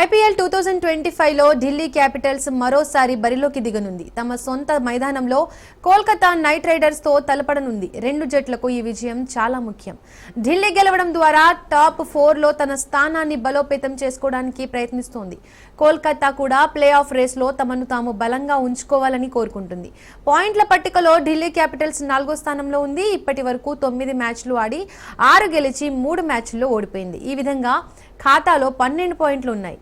IPL 2025లో Delhi Capitals మరోసారి బరిలోకి దిగనుంది. తమ సొంత మైదానంలో కోల్కతా నైట్ రైడర్స్ తో తలపడనుంది. రెండు జట్లకు ఈ విజయం చాలా ముఖ్యం. ఢిల్లీ గెలవడం ద్వారా టాప్ 4లో తన స్థానాన్ని బలోపేతం చేసుకోవడానికి ప్రయత్నిస్తోంది. కోల్కతా కూడా ప్లే ఆఫ్ రేస్లో తమను తాము బలంగా ఉంచుకోవాలని కోరుకుంటుంది. పాయింట్ల పట్టికలో ఢిల్లీ క్యాపిటల్స్ 4వ స్థానంలో ఉంది. ఇప్పటి వరకు 9 మ్యాచ్లు ఆడి 6 గెలిచి 3 మ్యాచ్ల్లో ఓడిపోయింది. ఈ విధంగా ఖాతాలో 12 పాయింట్లు ఉన్నాయి.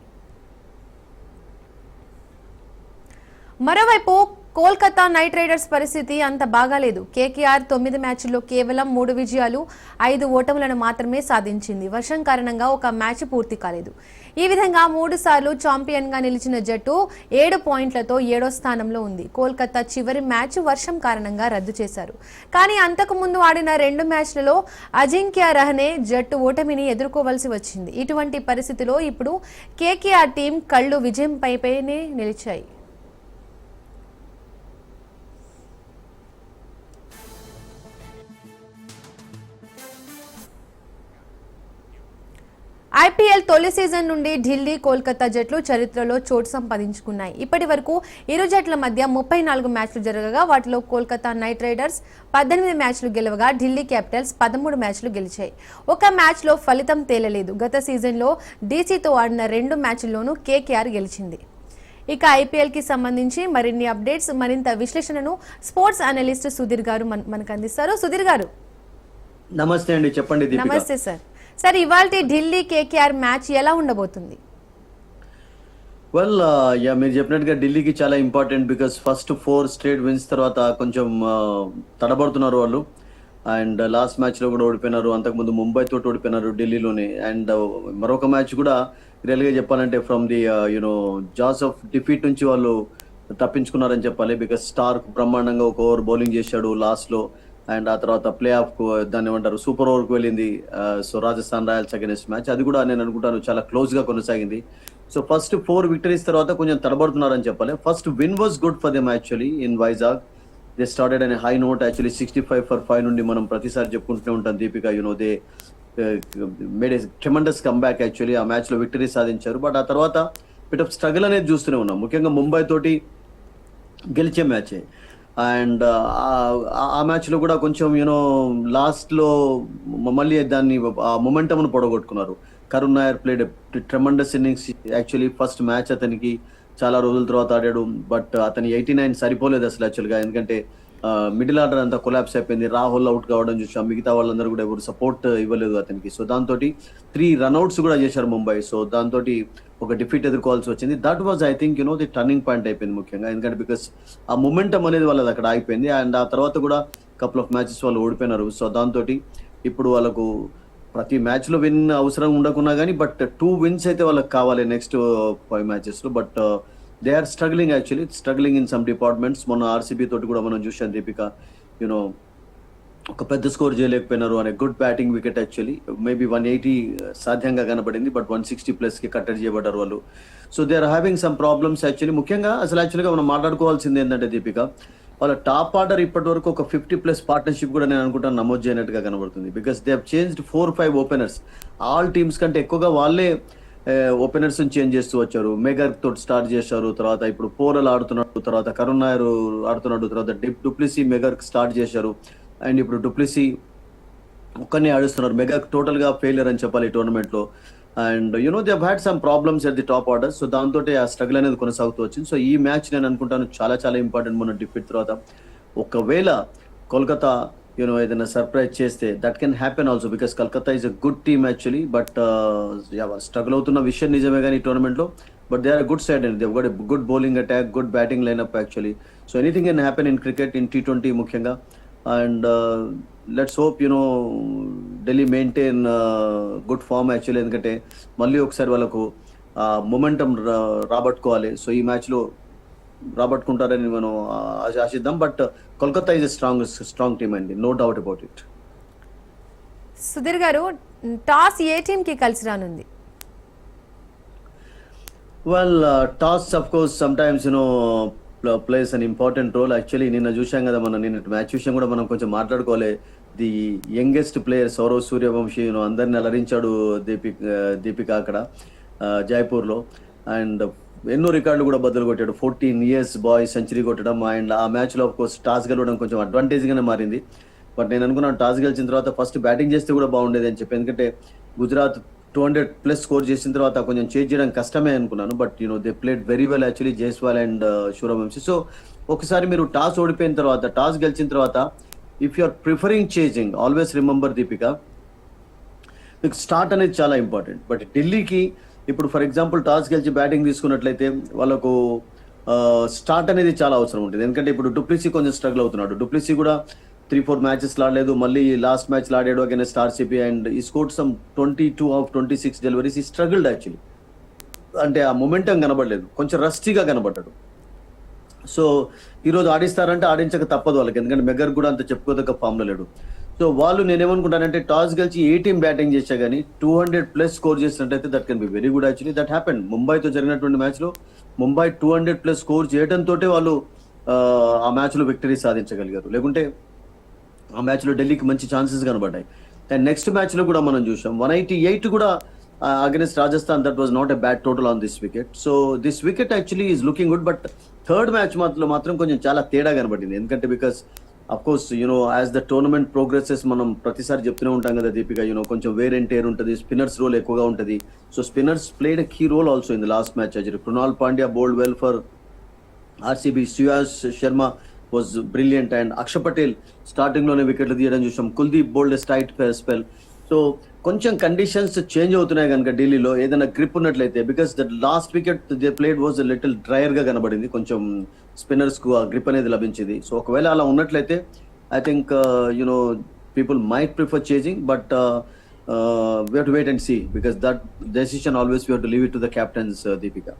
మరోవైపు కోల్కతా నైట్ రైడర్స్ పరిస్థితి అంత బాగాలేదు. కేకేఆర్ 9 మ్యాచ్ల్లో కేవలం 3 విజయాలు 5 ఓటములను మాత్రమే సాధించింది. వర్షం కారణంగా ఒక మ్యాచ్ పూర్తి కాలేదు. ఈ విధంగా 3 సార్లు ఛాంపియన్గా నిలిచిన జట్టు 7 పాయింట్లతో 7వ స్థానంలో ఉంది. కోల్కతా చివరి మ్యాచ్ వర్షం కారణంగా రద్దు చేశారు. కానీ అంతకు ముందు ఆడిన 2 మ్యాచ్లలో అజింక్య రహనే జట్టు ఓటమిని ఎదుర్కోవలసి వచ్చింది. ఇటువంటి పరిస్థితిలో ఇప్పుడు కేకేఆర్ టీం కళ్ళు విజయంపైనే నిలిచాయి. ఐపీఎల్ తొలి సీజన్ నుండి ఢిల్లీ, కోల్కతా జట్లు చరిత్రలో చోటు సంపాదించుకున్నాయి. ఇప్పటి వరకు ఇరు జట్ల మధ్య 34 మ్యాచ్లు జరగగా వాటిలో కోల్కతా నైట్ రైడర్స్ 18 మ్యాచ్లు గెలవగా ఢిల్లీ క్యాపిటల్స్ 13 మ్యాచ్లు గెలిచాయి. ఒక మ్యాచ్లో ఫలితం తేలలేదు. గత సీజన్లో డీసీతో ఆడిన 2 మ్యాచ్ల్లోనూ కేకేఆర్ గెలిచింది. ఇక ఐపీఎల్కి సంబంధించి మరిన్ని అప్డేట్స్, మరింత విశ్లేషణను స్పోర్ట్స్ అనలిస్ట్ సుధీర్ గారు మనకు అందిస్తారు. సుధీర్ గారు నమస్తే అండి, చెప్పండి. నమస్తే సార్, ఇవాల్టి ఢిల్లీ కేకేఆర్ మ్యాచ్ ఎలా ఉండబోతుంది? వెల్ మీరు చెప్పినట్టుగా ఢిల్లీకి చాలా important. Because first 4 straight wins తర్వాత కొంచెం తడబడుతున్నారు వాళ్ళు. అండ్ లాస్ట్ మ్యాచ్ లో కూడా ఓడిపోయినారు. అంతకుముందు ముంబై తోటి ఓడిపోయినారు ఢిల్లీలోనే. అండ్ మరొక మ్యాచ్ కూడా రియల్ గా చెప్పాలంటే from the jaws of defeat నుంచి వాళ్ళు తప్పించుకున్నారని చెప్పాలి. బికాస్ స్టార్క్ బ్రహ్మాండంగా ఒక ఓవర్ బౌలింగ్ చేశాడు లాస్ట్ లో. అండ్ ఆ తర్వాత ప్లే ఆఫ్ కు దాన్ని ఏమంటారు సూపర్ ఓవర్ కు వెళ్ళింది. So Rajasthan Royals against match అది కూడా నేను అనుకుంటాను చాలా క్లోజ్ గా కొనసాగింది. సో ఫస్ట్ 4 విక్టరీస్ తర్వాత కొంచెం తడబడుతున్నారని చెప్పాలి. First win was good for them actually in Vizag. They started అనే హై నోట్ యాక్చువల్లీ 65 for 5 నుండి మనం ప్రతిసారి చెప్పుకుంటూనే ఉంటాం. Deepika they made A tremendous comeback actually. ఆ మ్యాచ్ లో విక్టరీ సాధించారు. బట్ ఆ తర్వాత బిట్ ఆఫ్ స్ట్రగుల్ అనేది చూస్తూనే ఉన్నాం. ముఖ్యంగా ముంబై తోటి గెలిచే మ్యాచే. అండ్ ఆ మ్యాచ్ లో కూడా కొంచెం లాస్ట్ లో మళ్ళీ దాన్ని ఆ మొమెంటమ్ పొడగొట్టుకున్నారు. Karun Nair played tremendous innings actually. First match అతనికి చాలా రోజుల తర్వాత ఆడాడు. బట్ అతని 89 సరిపోలేదు అసలు యాక్చువల్గా. ఎందుకంటే మిడిల్ ఆర్డర్ అంతా కొలాప్స్ అయిపోయింది. రాహుల్ అవుట్ కావడం చూసాం. మిగతా వాళ్ళందరూ కూడా ఎవరు సపోర్ట్ ఇవ్వలేదు అతనికి. సో దాంతో 3 రన్అట్స్ కూడా చేశారు ముంబై. సో దాంతో ఒక డిఫీట్ ఎదుర్కోవాల్సి వచ్చింది. That was I think the turning point అయిపోయింది ముఖ్యంగా. ఎందుకంటే బికాస్ ఆ మొమెంటం అనేది వాళ్ళది అక్కడ ఆగిపోయింది. అండ్ ఆ తర్వాత కూడా కపుల్ ఆఫ్ మ్యాచెస్ వాళ్ళు ఓడిపోయినారు. సో దాంతో ఇప్పుడు వాళ్ళకు ప్రతి మ్యాచ్ లో విన్ అవసరం ఉండకున్నా కానీ బట్ 2 wins అయితే వాళ్ళకి కావాలి నెక్స్ట్ 5 matches లో. But they are struggling actually, struggling in some departments. మొన్న ఆర్సీబీ తోటి కూడా మనం చూసాం దీపిక. ఒక పెద్ద స్కోర్ చేయలేకపోయినారు అనే good batting wicket actually. Maybe 180 సాధ్యంగా కనబడింది. బట్ 160+ కి కట్టడి చేయబడ్డారు వాళ్ళు. So they are having some problems actually. ముఖ్యంగా అసలు యాక్చువల్గా మనం మాట్లాడుకోవాల్సింది ఏంటంటే దీపిక, వాళ్ళ టాప్ ఆర్డర్ ఇప్పటి వరకు ఒక 50+ పార్ట్నర్షిప్ కూడా నేను అనుకుంటాను నమోదు చేయనట్టుగా కనబడుతుంది. Because they have changed 4-5 openers. All teams కంటే ఎక్కువగా వాళ్ళే ఓపెనర్స్ చేంజ్ చేస్తూ వచ్చారు. మెగర్ తోటి స్టార్ట్ చేశారు. తర్వాత ఇప్పుడు పోరల్ ఆడుతున్నాడు, తర్వాత కరుణ్ నాయర్ ఆడుతున్నాడు, తర్వాత డూప్లిసీ మెగర్ స్టార్ట్ చేశారు. అండ్ ఇప్పుడు డూప్లిసీ ఒక్కనే ఆడిస్తున్నారు. మెగా టోటల్ గా ఫెయిలియర్ అని చెప్పాలి ఈ టోర్నమెంట్ లో. And they had some problems at the top order. So దాంతో ఆ స్ట్రగుల్ అనేది కొనసాగుతూ వచ్చింది. సో ఈ మ్యాచ్ నేను అనుకుంటాను చాలా చాలా ఇంపార్టెంట్. మన డిఫీట్ తర్వాత ఒకవేళ కోల్కతా ఏదైనా సర్ప్రైజ్ చేస్తే that can happen also. Because Calcutta is a good team actually. But struggle అవుతున్న విషయం నిజమే కానీ ఈ టోర్నమెంట్ లో. But they are good side and they got good bowling attack, good batting lineup actually. So anything can happen in cricket, in T20 ముఖ్యంగా. And let's hope Delhi maintain good form actually. ఎందుకంటే మళ్ళీ ఒకసారి వాళ్ళకు momentum రాబట్టుకోవాలి. So ఈ match లో రాబట్టుకుంటారని మనం ఆశిద్దాం. But Kolkata is strong team అండి, no doubt about it. Sudheer garu, toss ఏ టీమ్ కి కలిసి రానుంది? Well toss of course some times plays an important role actually. నిన్న చూసాం కదా, నిన్న మ్యాచ్ విషయం కూడా మనం కొంచెం మాట్లాడుకోవాలి. The youngest player Sourav Suryavanshi అందరిని అలరించాడు దీపిక అక్కడ. జైపూర్లో. అండ్ ఎన్నో రికార్డులు కూడా బద్దలు కొట్టాడు. 14 ఇయర్స్ బాయ్ సెంచరీ కొట్టడం అండ్ ఆ మ్యాచ్లో ఆఫ్ కోర్స్ టాస్ గెలవడం కొంచెం అడ్వాంటేజ్గానే మారింది. బట్ నేను అనుకున్నాను టాస్ గెలిచిన తర్వాత ఫస్ట్ బ్యాటింగ్ చేస్తే కూడా బాగుండేది అని చెప్పి, ఎందుకంటే గుజరాత్ 200+ స్కోర్ చేసిన తర్వాత కొంచెం చేంజ్ చేయడం కష్టమే అనుకున్నాను. But they played very well actually Jaiswal and Suryavanshi. So ఒకసారి మీరు టాస్ ఓడిపోయిన తర్వాత, టాస్ గెలిచిన తర్వాత, if you are preferring changing, always remember Deepika, మీకు స్టార్ట్ అనేది చాలా ఇంపార్టెంట్. బట్ ఢిల్లీకి ఇప్పుడు ఫర్ ఎగ్జాంపుల్ టాస్ గెలిచి బ్యాటింగ్ తీసుకున్నట్లయితే వాళ్ళకు స్టార్ట్ అనేది చాలా అవసరం ఉంటుంది. ఎందుకంటే ఇప్పుడు డూప్లిసీ కొంచెం స్ట్రగుల్ అవుతున్నాడు. డూప్లిసీ కూడా 3-4 మ్యాచెస్ ఆడలేదు. మళ్ళీ లాస్ట్ మ్యాచ్ ఆడాడు అగైన్స్ ఆర్సీబీ అండ్ ఈ స్కోర్డ్ సమ్ 22 of 26 డెలివరీస్. ఈ స్ట్రగుల్డ్ యాక్చువల్లీ, అంటే ఆ మొమెంటం కనబడలేదు, కొంచెం రస్టీగా కనబడ్డాడు. సో ఈరోజు ఆడిస్తారంటే ఆడించక తప్పదు వాళ్ళకి, ఎందుకంటే మెగర్ కూడా అంత చెప్పుకోదగ్గ ఫామ్లో లేడు. సో వాళ్ళు నేనేమనుకుంటానంటే టాస్ గెలిచి ఏ టీం బ్యాటింగ్ చేసా కానీ 200+ స్కోర్ చేసినట్టయితే that can be very good actually. That happened ముంబైతో జరిగినటువంటి మ్యాచ్లో. ముంబై 200+ స్కోర్ చేయడంతో వాళ్ళు ఆ మ్యాచ్లో విక్టరీ సాధించగలిగారు. లేకుంటే ఆ మ్యాచ్లో ఢిల్లీకి మంచి ఛాన్సెస్ కనబడ్డాయి. అండ్ నెక్స్ట్ మ్యాచ్లో కూడా మనం చూసాం 188 కూడా against Rajasthan. That was not a bad total on this wicket. So this wicket actually is looking good. But third match మాత్రం కొంచెం చాలా తేడా కనబడింది. ఎందుకంటే because of course as the tournament progresses మనం ప్రతిసారి చెప్తూనే ఉంటాం కదా దీపిక, కొంచెం వేర్ అండ్ టేర్ ఉంటుంది, స్పిన్నర్స్ రోల్ ఎక్కువగా ఉంటుంది. So spinners played a key role also in the last match. Krunal Pandya bowled well for RCB. Shreyas Sharma was brilliant and Axar Patel starting లోనే వికెట్లు తీయడం చూసాం. Kuldeep bowled straight spell. So కొంచెం కండిషన్స్ చేంజ్ అవుతున్నాయి కనుక ఢిల్లీలో ఏదైనా గ్రిప్ ఉన్నట్లయితే, because the last wicket they played was little drier గా కనబడింది, కొంచెం స్పిన్నర్స్ కు ఆ గ్రిప్ అనేది లభించింది. సో ఒకవేళ అలా ఉన్నట్లయితే I think people might prefer changing. But we have to wait and see, because that decision always we have to leave it to the captains Deepika.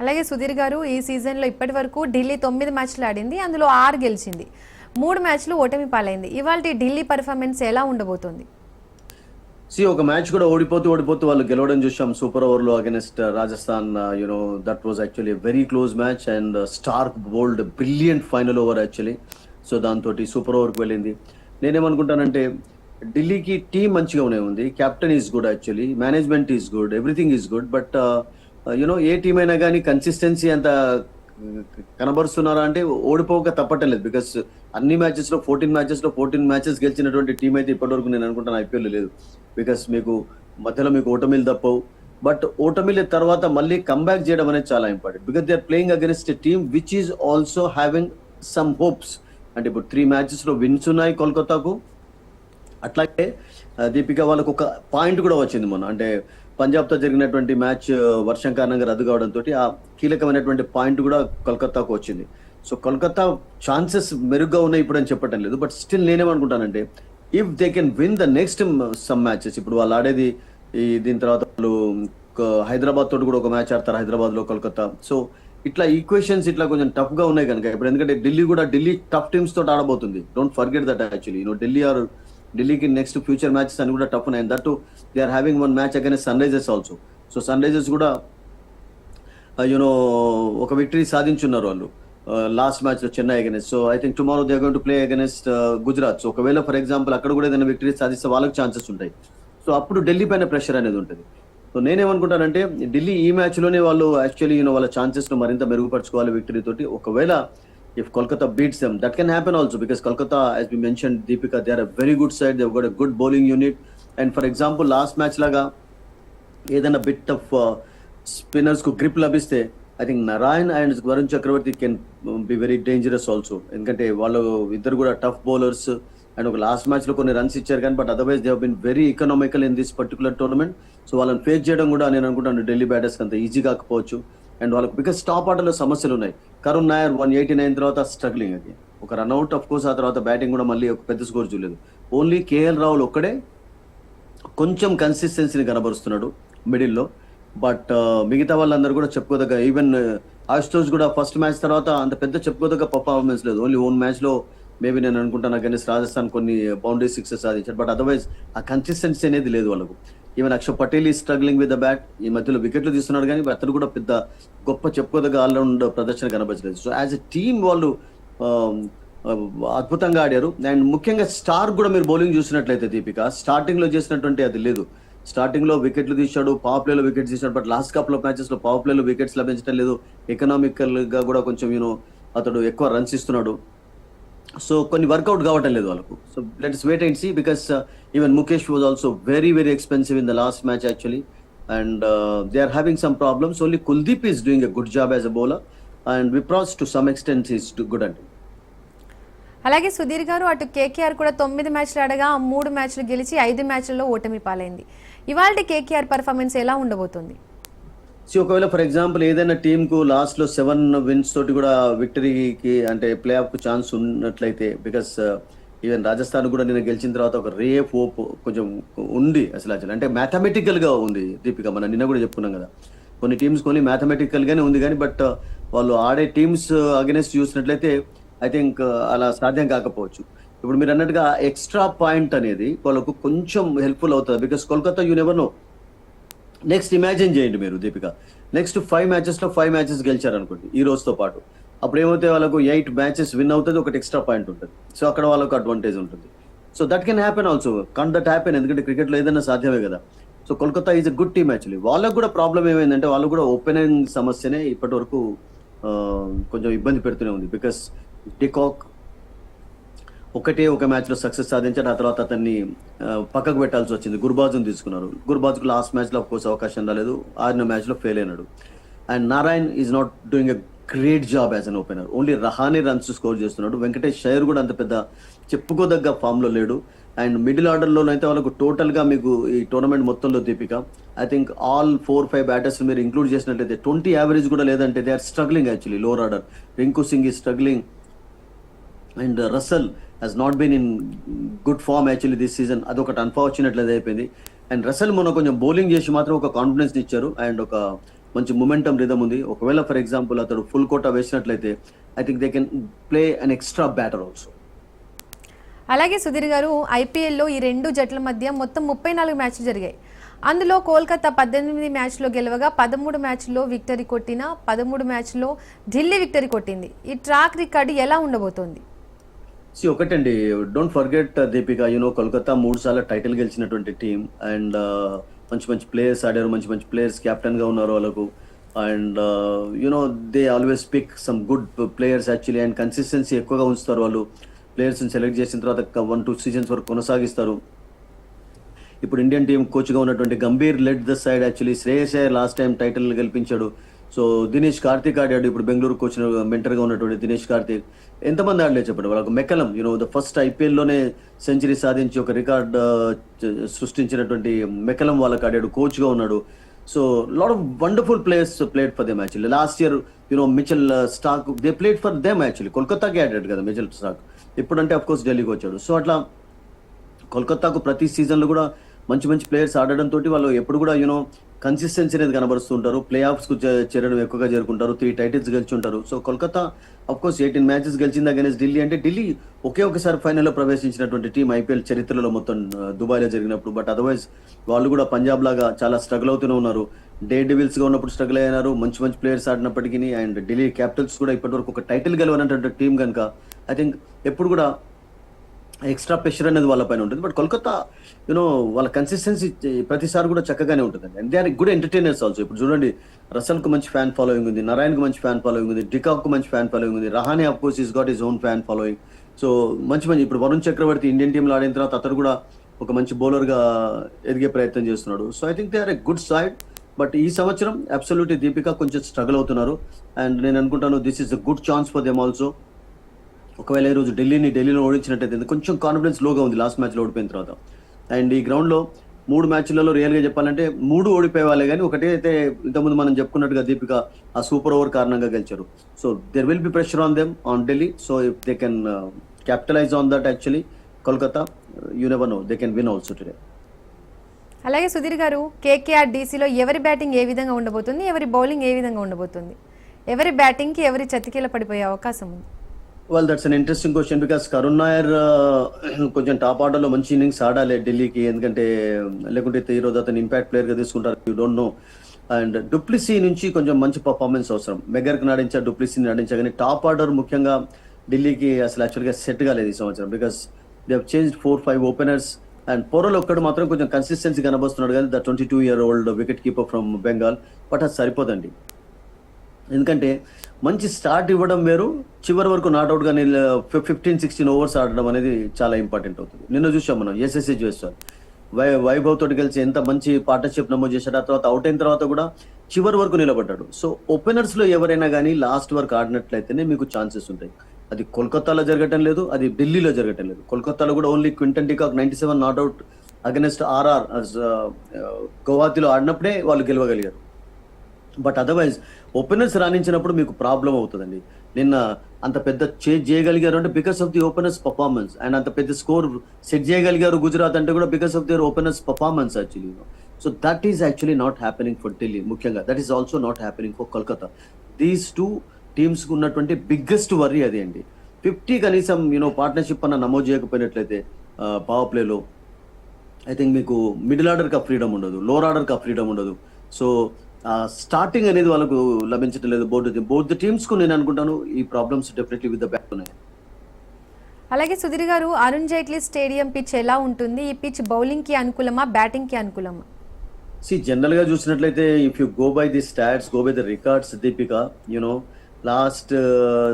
అలాగే సుధీర్ గారు, ఈ సీజన్లో ఇప్పటి వరకు ఢిల్లీ 9 మ్యాచ్లు ఆడింది, అందులో 6 గెలిచింది, 3 మ్యాచ్లు ఓటమి పాలైంది. ఇవాళ ఢిల్లీ పర్ఫార్మెన్స్ ఎలా ఉండబోతోంది? ఒక మ్యాచ్ కూడా ఓడిపోతూ వాళ్ళు గెలవడం చూసాం సూపర్ ఓవర్ లో against Rajasthan. That was actually very close match and Starc bowled brilliant final over actually. So దాంతో సూపర్ ఓవర్కి వెళ్ళింది. నేనేమనుకుంటానంటే ఢిల్లీకి టీం మంచిగానే ఉంది, captain is good actually, management is good, everything is good. But ఏ టీం అయినా కానీ కన్సిస్టెన్సీ అంత కనబరుస్తున్నారా అంటే ఓడిపోక తప్పటం లేదు. బికాస్ అన్ని మ్యాచెస్లో 14 మ్యాచెస్ గెలిచినటువంటి టీం అయితే ఇప్పటివరకు నేను అనుకుంటాను ఐపీఎల్ లేదు. బికాస్ మీకు మధ్యలో మీకు ఓటమిలు తప్పవు. బట్ ఓటమిల తర్వాత మళ్ళీ కంబ్యాక్ చేయడం అనేది చాలా important. Because they are playing against a team which is also having some hopes. అంటే ఇప్పుడు 3 మ్యాచెస్లో విన్స్ ఉన్నాయి కోల్కతాకు. అట్లాగే దీపిక వాళ్ళకు ఒక పాయింట్ కూడా వచ్చింది మొన్న, అంటే పంజాబ్తో జరిగినటువంటి మ్యాచ్ వర్షం కారణంగా రద్దు కావడంతో ఆ కీలకమైనటువంటి పాయింట్ కూడా కోల్కతాకు వచ్చింది. సో కోల్కతా ఛాన్సెస్ మెరుగ్గా ఉన్నాయి ఇప్పుడు అని చెప్పటం లేదు. బట్ స్టిల్ నేనేమనుకుంటానంటే if they can win the next some matches, ఇప్పుడు వాళ్ళు ఆడేది దీని తర్వాత వాళ్ళు హైదరాబాద్ తోటి కూడా ఒక మ్యాచ్ ఆడతారు, హైదరాబాద్ లో కోల్కతా. సో ఇట్లా ఈక్వేషన్స్ ఇట్లా కొంచెం టఫ్ గా ఉన్నాయి కనుక ఇప్పుడు, ఎందుకంటే ఢిల్లీ టఫ్ టీమ్స్ తోటి ఆడబోతుంది. Don't forget that actually. ఢిల్లీకి నెక్స్ట్ ఫ్యూచర్ మ్యాచెస్ అని కూడా టఫ్ ఉన్నాయి. That they are having 1 match against Sunrisers also. So Sunrisers కూడా ఒక విక్టరీ సాధించున్నారు వాళ్ళు లాస్ట్ మ్యాచ్ లో Chennai against. So I think tomorrow they are going to play against Gujarat. So ఒకవేళ for example అక్కడ కూడా ఏదైనా విక్టరీ సాధిస్తే వాళ్ళకి ఛాన్సెస్ ఉంటాయి. సో అప్పుడు ఢిల్లీ పైన ప్రెషర్ అనేది ఉంటుంది. సో నేనేమనుకుంటానంటే ఢిల్లీ ఈ మ్యాచ్ లోనే వాళ్ళు యాక్చువల్లీ వాళ్ళ ఛాన్సెస్ ను మరింత మెరుగుపరచుకోవాలి విక్టరీ తోటి. ఒకవేళ if Kolkata beats them, that can happen also, because Kolkata, as we mentioned Deepika, they are a very good side, they've got a good bowling unit. And for example last match laga ఏదైనా bit of spinners కు grip లభిస్తే I think Narayan and Varun Chakravarthy can be very dangerous also. ఎందుకంటే వాళ్ళు ఇద్దరు కూడా tough bowlers and ఒక last match లో కొన్ని రన్స్ ఇచ్చారు కానీ but otherwise they have been very economical in this particular tournament. So వాళ్ళని ఫేస్ చేయడం కూడా నేను అనుకుంటాను ఢిల్లీ బ్యాటర్స్ అంత ఈజీ కాకపోవచ్చు. అండ్ వాళ్ళకి బికాస్ టాప్ ఆర్డర్లో సమస్యలు ఉన్నాయి. కరుణ్ నాయర్ 189 తర్వాత స్ట్రగ్లింగ్ అది ఒక రన్అట్. ఆఫ్ కోర్స్ ఆ తర్వాత బ్యాటింగ్ కూడా మళ్ళీ ఒక పెద్ద స్కోర్ చూడలేదు. ఓన్లీ కేఎల్ రాహుల్ ఒక్కడే కొంచెం కన్సిస్టెన్సీని కనబరుస్తున్నాడు మిడిల్లో. బట్ మిగతా వాళ్ళందరూ కూడా చెప్పుకోదగ్గ, ఈవెన్ ఆస్ట్రోస్ కూడా ఫస్ట్ మ్యాచ్ తర్వాత అంత పెద్ద చెప్పుకోదగ్గ పర్ఫార్మెన్స్ లేదు. ఓన్లీ ఓన్ మ్యాచ్ లో మేబీ నేను అనుకుంటాను అగైన్స్ రాజస్థాన్ కొన్ని బౌండరీ సిక్సెస్ సాధించారు. బట్ అదర్వైజ్ ఆ కన్సిస్టెన్సీ అనేది లేదు వాళ్ళకు. ఈవెన్ అక్షర్ పటేల్ ఈ స్ట్రగ్లింగ్ విత్ ద బ్యాట్. ఈ మధ్యలో వికెట్లు తీస్తున్నాడు కానీ అతను కూడా పెద్ద గొప్ప చెప్పుకోదగ్గ ఆల్రౌండ్ ప్రదర్శన కనబరచలేదు. సో యాజ్ ఎ టీమ్ వాళ్ళు అద్భుతంగా ఆడారు. అండ్ ముఖ్యంగా స్టార్ కూడా మీరు బౌలింగ్ చూసినట్లయితే దీపిక స్టార్టింగ్ లో చేసినటువంటి అది లేదు. స్టార్టింగ్ లో వికెట్లు తీశాడు, పవర్ ప్లేలో వికెట్స్ తీశాడు, but last couple of matches లో పవర్ ప్లేలో వికెట్స్ లభించడం లేదు. ఎకనామికల్ గా కూడా కొంచెం అతడు ఎక్కువ రన్స్ ఇస్తున్నాడు. సో కొన్ని వర్కౌట్ కావటం లేదు వాళ్ళకు. So let's wait and see because even Mukesh was also very very expensive in the last match actually, and they are having some problems. Only Kuldeep is doing a good job as a bowler and విప్రాస్ to some extent is good అండి. అలాగే సుధీర్ గారు, అటు KKR కూడా 9 మ్యాచ్లు ఆడగా 3 మ్యాచ్లు గెలిచి 5 మ్యాచ్లలో ఓటమి పాలైంది. ఇవాళ కేకేఆర్ పర్ఫార్మెన్స్ ఎలా ఉండబోతుంది? సో ఒకవేళ ఫర్ ఎగ్జాంపుల్ ఏదైనా టీమ్ కు లాస్ట్ లో 7 విన్స్ తోటి కూడా విక్టరీకి అంటే ప్లే ఆఫ్ కు ఛాన్స్ ఉన్నట్లయితే, బికాస్ ఈవెన్ రాజస్థాన్ కూడా నిన్న గెలిచిన తర్వాత ఒక రే ఆఫ్ హోప్ కొంచెం ఉంది అసలు అంటే మ్యాథమెటికల్ గా ఉంది దీపిక. మనం నిన్న కూడా చెప్పుకున్నాం కదా, కొన్ని టీమ్స్ కొన్ని మ్యాథమెటికల్ గానే ఉంది కానీ బట్ వాళ్ళు ఆడే టీమ్స్ అగెన్స్ట్ చూసినట్లయితే ఐ థింక్ అలా సాధ్యం కాకపోవచ్చు. ఇప్పుడు మీరు అన్నట్టుగా ఎక్స్ట్రా పాయింట్ అనేది వాళ్ళకు కొంచెం హెల్ప్ఫుల్ అవుతుంది. Because Kolkata you never know. Next imagine చేయండి మీరు దీపిక, నెక్స్ట్ 5 మ్యాచెస్ లో 5 మ్యాచెస్ గెలిచారు అనుకోండి ఈ రోజుతో పాటు, అప్పుడు ఏమైతే వాళ్ళకు 8 మ్యాచెస్ విన్ అవుతుంది, ఒకటి ఎక్స్ట్రా పాయింట్ ఉంటుంది. సో అక్కడ వాళ్ళకు అడ్వాంటేజ్ ఉంటుంది. So that can happen also, can that happen, ఎందుకంటే క్రికెట్ లో ఏదైనా సాధ్యమే కదా. So Kolkata is a good team actually. వాళ్ళకు కూడా ప్రాబ్లం ఏమైందంటే వాళ్ళు కూడా ఓపెనింగ్ సమస్యనే ఇప్పటి వరకు కొంచెం ఇబ్బంది పెడుతూనే ఉంది. బికాస్ డికాక్ ఒక మ్యాచ్ లో సక్సెస్ సాధించాడు, ఆ తర్వాత అతన్ని పక్కకు పెట్టాల్సి వచ్చింది. గుర్బాజ్ని తీసుకున్నారు. గుర్బాజ్కు లాస్ట్ మ్యాచ్ లో ఆఫ్ కోర్స్ అవకాశం రాలేదు, 6వ మ్యాచ్ లో ఫెయిల్ అయినాడు. And Narayan is not doing a great job as an opener, only Rahane runs score చేస్తున్నాడు. వెంకటేష్ అయ్యర్ కూడా అంత పెద్ద చెప్పుకోదగ్గ ఫామ్ లో లేడు. అండ్ మిడిల్ ఆర్డర్ లో అయితే వాళ్ళకు టోటల్ గా మీకు ఈ టోర్నమెంట్ మొత్తంలో Deepika I think all 4-5 batters మీరు ఇంక్లూడ్ చేసినట్లయితే 20 యావరేజ్ కూడా లేదంటే they are struggling actually lower order. Rinku Singh is struggling and Russell has not been in good form actually this season. అదొకటి అన్ఫార్చునేట్ అయిపోయింది. అండ్ రసల్ మొన్న కొంచెం బౌలింగ్ చేసి మాత్రం ఒక కాన్ఫిడెన్స్ ఇచ్చారు అండ్ ఒక మంచి మొమెంటం రిథమ్ ఉంది. ఒకవేళ ఫర్ ఎగ్జాంపుల్ అతడు ఫుల్ కోటా వేసినట్లయితే I think they can play an extra batter also. అలాగే సుధీర్ గారు, ఐపీఎల్లో ఈ 2 జట్ల మధ్య మొత్తం 34 మ్యాచ్లు జరిగాయి. అందులో కోల్కతా 18 మ్యాచ్లో గెలవగా 13 మ్యాచ్లో విక్టరీ కొట్టిన 13 మ్యాచ్లో ఢిల్లీ విక్టరీ కొట్టింది. ఈ ట్రాక్ రికార్డు ఎలా ఉండబోతోంది? ఒకటండి, డోంట్ ఫర్గెట్ దీపిక, కోల్కతా 3 సార్లు టైటిల్ గెలిచినటువంటి టీం అండ్ మంచి మంచి ప్లేయర్స్ ఆడారు, మంచి మంచి ప్లేయర్స్ కెప్టెన్ గా ఉన్నారు వాళ్ళకు. And they always pick some good players actually and consistency ఎక్కువగా ఉంచుతారు వాళ్ళు. ప్లేయర్స్ సెలెక్ట్ చేసిన తర్వాత 1-2 సీజన్స్ వరకు కొనసాగిస్తారు. ఇప్పుడు ఇండియన్ టీం కోచ్ గా ఉన్నటువంటి Gambhir led the side actually. Shreyas Iyer last time title గెలిపించాడు. సో దినేష్ కార్తిక్ ఆడాడు. ఇప్పుడు బెంగళూరు కోచ్ మెంటర్ గా ఉన్నటువంటి దినేష్ కార్తిక్. ఎంతమంది ఆడలేదు చెప్పండి. వాళ్ళకు మెకలం ద ఫస్ట్ ఐపీఎల్ లోనే సెంచరీ సాధించి ఒక రికార్డ్ సృష్టించినటువంటి మెకలం వాళ్ళకి ఆడాడు, కోచ్ గా ఉన్నాడు. So lot of wonderful players played for them actually. Last year Mitchell Starc they played for them actually. కోల్కతాకి ఆడాడు కదా మిచెల్ స్టార్క్. ఇప్పుడంటే అఫ్ కోర్స్ ఢిల్లీకి వచ్చాడు. సో అట్లా కోల్కతాకు ప్రతి సీజన్ లో కూడా మంచి మంచి ప్లేయర్స్ ఆడడం తోటి వాళ్ళు ఎప్పుడు కూడా కన్సిస్టెన్సీ అనేది కనబరుస్తుంటారు. ప్లే ఆఫ్స్ కు చేరడం ఎక్కువగా చేరుకుంటారు. 3 టైటిల్స్ గెలిచి ఉంటారు. So Kolkata of course 18 matches గెలిచింది అగైన్స్ ఢిల్లీ. అంటే ఢిల్లీ ఒకసారి ఫైనల్లో ప్రవేశించినటువంటి టీం ఐపీఎల్ చరిత్రలో మొత్తం దుబాయ్లో జరిగినప్పుడు. బట్ అదర్వైజ్ వాళ్ళు కూడా పంజాబ్ లాగా చాలా స్ట్రగుల్ అవుతూనే ఉన్నారు. డే డెవిల్స్ గా ఉన్నప్పుడు స్ట్రగుల్ అయినారు, మంచి మంచి ప్లేయర్స్ ఆడినప్పటికీ. అండ్ ఢిల్లీ క్యాపిటల్స్ కూడా ఇప్పటివరకు ఒక టైటిల్ గెలవనటువంటి టీం కనుక ఐ థింక్ ఎప్పుడు కూడా ఎక్స్ట్రా ప్రెషర్ అనేది వాళ్ళ పైన ఉంటుంది. బట్ కోల్కతా వాళ్ళ కన్సిస్టెన్సీ ప్రతిసారి కూడా చక్కగానే ఉంటుంది. And they are good entertainers also. ఇప్పుడు చూడండి, రసల్ కు మంచి ఫ్యాన్ ఫాలోయింగ్ ఉంది, నారాయణ్ కు మంచి ఫ్యాన్ ఫాలోయింగ్ ఉంది, డికాక్ కు మంచి ఫ్యాన్ ఫాలోయింగ్ ఉంది, Rahane of course is got his own fan following. So మంచి ఇప్పుడు వరుణ్ చక్రవర్తి ఇండియన్ టీంలో ఆడిన తర్వాత అతను కూడా ఒక మంచి బౌలర్ గా ఎదిగే ప్రయత్నం చేస్తున్నాడు. So I think they are a good side. But ఈ సంవత్సరం అబ్సల్యూట్లీ దీపిక కొంచెం స్ట్రగుల్ అవుతున్నారు. అండ్ నేను అనుకుంటాను this is a good chance for them also. ఒకవేళ ఈ రోజు ఢిల్లీలో ఓడించినట్టయితే కొంచెం కాన్ఫిడెన్స్ లోగా ఉంది లాస్ట్ మ్యాచ్ లో ఓడిపోయిన తర్వాత. అండ్ ఈ గ్రౌండ్ లో 3 మ్యాచ్లలో రియల్ గా చెప్పాలంటే 3 ఓడిపోయేవాళ్ళే కానీ ఒకటే అయితే ఇంతకుముందు మనం చెప్పుకున్నట్టుగా దీపిక ఆ సూపర్ ఓవర్ కారణంగా గెలిచారు. So there will be pressure on them on Delhi. So if they can capitalise on that actually Kolkata, you never know, they can win also today. అలాగే సుధీర్ గారు, కేకేఆర్ డీసీలో ఎవరి బ్యాటింగ్ ఏ విధంగా ఉండబోతుంది, ఎవరి బౌలింగ్ ఏ విధంగా ఉండబోతుంది, ఎవరి బ్యాటింగ్ కి ఎవరి చతికిల పడిపోయే అవకాశం ఉంది? Well that's an interesting question because Karun Nair కొంచెం టాప్ ఆర్డర్ లో మంచి ఇన్నింగ్స్ ఆడాలి ఢిల్లీకి. ఎందుకంటే లేకుంటే ఈ రోజు అతను ఇంపాక్ట్ ప్లేయర్ గా తీసుకుంటారు, you don't know. And du Plessis నుంచి కొంచెం మంచి పర్ఫార్మెన్స్ అవసరం. మెగర్కి నడించారు, డూప్లిసీని నడించారు, కానీ టాప్ ఆర్డర్ ముఖ్యంగా ఢిల్లీకి అసలు యాక్చువల్గా సెట్ కాలేదు ఈ సంవత్సరం. Because they have changed 4-5 openers and పొరలో ఒక్కడు మాత్రం కొంచెం కన్సిస్టెన్సీ కనబరుస్తున్నాడు కానీ the 22-year-old wicket keeper from Bengal. But అది సరిపోదండి, ఎందుకంటే మంచి స్టార్ట్ ఇవ్వడం వేరు, చివరి వరకు నాట్అవుట్ కానీ 15-16 ఓవర్స్ ఆడడం అనేది చాలా ఇంపార్టెంట్ అవుతుంది. నిన్న చూసాం మనం ఎస్ఎస్సి చేస్తాం, వైభవ్ తోటి కలిసి ఎంత మంచి పార్ట్నర్షిప్ నమోదు చేశాడు. ఆ తర్వాత అవుట్ అయిన తర్వాత కూడా చివరి వరకు నిలబడ్డాడు. సో ఓపెనర్స్ లో ఎవరైనా కానీ లాస్ట్ వరకు ఆడినట్లయితేనే మీకు ఛాన్సెస్ ఉంటాయి. అది కోల్కతాలో జరగటం లేదు, అది ఢిల్లీలో జరగటం లేదు. కోల్కతాలో కూడా only Quinton de Kock 97 not out against RR గౌహాతిలో ఆడినప్పుడే వాళ్ళు గెలవగలిగారు. బట్ అదర్వైజ్ ఓపెనర్స్ రాణించినప్పుడు మీకు ప్రాబ్లం అవుతుందండి. నిన్న అంత పెద్ద చేజ్ చేయగలిగారు అంటే because of the openers performance, and అంత పెద్ద స్కోర్ సెట్ చేయగలిగారు గుజరాత్ అంటే కూడా because of their openers performance actually. So that is actually not happening for Delhi, ముఖ్యంగా that is also not happening for Kolkata. These two teams కు ఉన్నటువంటి బిగ్గెస్ట్ వర్రీ అది అండి. 50 కనీసం పార్ట్నర్షిప్ అన్న నమోదు చేయకపోయినట్లయితే పవర్ ప్లేలో ఐ థింక్ మీకు మిడిల్ ఆర్డర్ కి ఫ్రీడమ్ ఉండదు, లోవర్ ఆర్డర్ కి ఫ్రీడమ్ ఉండదు. సో స్టార్టింగ్ అనేది వాళ్ళకు లభించడం లేదు. బోత్ ద టీమ్స్ కు నేను అనుకుంటాను ఈ problems definitely with the bat ఉన్నాయి. అలాగే సుధీర్ గారు, అరుణ్ జైట్లీ స్టేడియం పిచ్ ఎలా ఉంటుంది? ఈ పిచ్ బౌలింగ్ కి అనుకూలమా, బ్యాటింగ్ కి అనుకూలమా? జనరల్ గా చూసినట్లయితే if you go by the stats, go by the records Deepika, last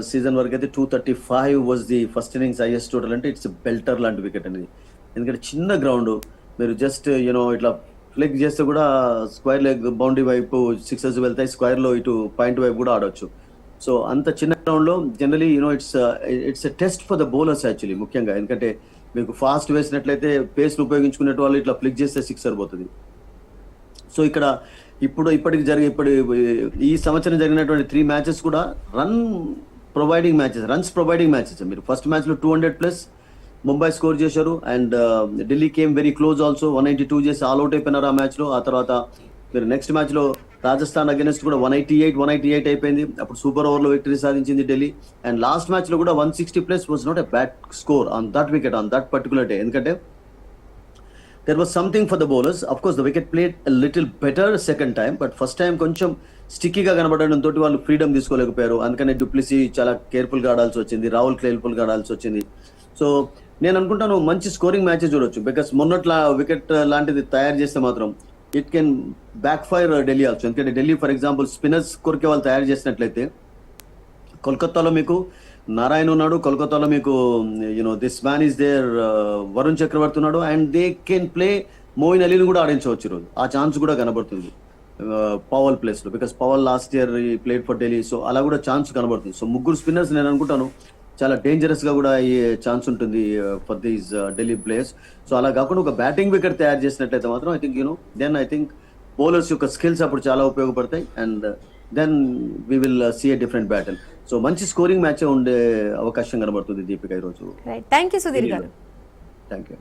season వరకు అయితే 235 was the first innings highest total. అంటే ఇట్స్ బెల్టర్ లాంటి వికెట్ అనేది, ఎందుకంటే చిన్న గ్రౌండ్, మీరు జస్ట్ ఇట్లా ఫ్లిక్ చేస్తే కూడా స్క్వేర్ లెగ్ బౌండరీ వైపు 6 వెళ్తాయి, స్క్వేర్ లో ఇటు పాయింట్ వైపు కూడా ఆడొచ్చు. సో అంత చిన్న గ్రౌండ్ లో generally it's a test for the bowlers actually, ముఖ్యంగా ఎందుకంటే మీకు ఫాస్ట్ వేసినట్లయితే పేస్లు ఉపయోగించుకునే వాళ్ళు ఇట్లా ఫ్లిక్ చేస్తే 6 పోతుంది. సో ఇక్కడ ఈ సంవత్సరం జరిగినటువంటి 3 మ్యాచెస్ కూడా రన్స్ ప్రొవైడింగ్ మ్యాచెస్. మీరు ఫస్ట్ మ్యాచ్ లో 200+ ముంబై స్కోర్ చేశారు, and Delhi came very close also, 192 చేసి ఆల్అౌట్ అయిపోయినారు ఆ మ్యాచ్ లో. ఆ తర్వాత మీరు నెక్స్ట్ మ్యాచ్ లో రాజస్థాన్ అగెన్స్ట్ కూడా 188 అయిపోయింది, అప్పుడు సూపర్ ఓవర్ లో విక్టరీ సాధించింది ఢిల్లీ. అండ్ లాస్ట్ మ్యాచ్ లో కూడా 160+ was not a bad score on that wicket, on that particular day, ఎందుకంటే there was something for the bowlers. Of course the wicket played a little better second time, but first time కొంచెం స్టిక్కీగా కనబడడం తోటి వాళ్ళు freedom తీసుకోలేకపోయారు. అందుకనే du Plessis చాలా careful గా ఆడాల్సి వచ్చింది, Rahul careful గా ఆడాల్సి వచ్చింది. సో నేను అనుకుంటాను మంచి స్కోరింగ్ మ్యాచెస్ చూడొచ్చు, బికాస్ మొన్నట్లా వికెట్ లాంటిది తయారు చేస్తే మాత్రం it can back fire Delhi also. ఎందుకంటే ఢిల్లీ ఫర్ ఎగ్జాంపుల్ స్పిన్నర్స్ కొరికే వాళ్ళు తయారు చేసినట్లయితే కోల్కతాలో మీకు నారాయణ ఉన్నాడు, కోల్కతాలో మీకు this man is there Varun Chakravarthy ఉన్నాడు, and they can play Moeen అలీని కూడా ఆడించవచ్చు ఈరోజు. ఆ ఛాన్స్ కూడా కనబడుతుంది పవల్ ప్లేస్ లో, because Powell last year played for Delhi. So అలా కూడా ఛాన్స్ కనబడుతుంది. సో ముగ్గురు స్పిన్నర్స్ నేను అనుకుంటాను చాలా డేంజరస్ గా కూడా ఈ ఛాన్స్ ఉంటుంది for these Delhi players. So అలా కాకుండా ఒక బ్యాటింగ్ వికెట్ తయారు చేసినట్లయితే మాత్రం ఐ థింక్ బౌలర్స్ యొక్క స్కిల్స్ అప్పుడు చాలా ఉపయోగపడతాయి, and then we will see a different battle. So మంచి స్కోరింగ్ మ్యాచ్ ఉండే అవకాశం కనబడుతుంది దీపిక ఈరోజు. Thank you Sudheer garu. Thank you.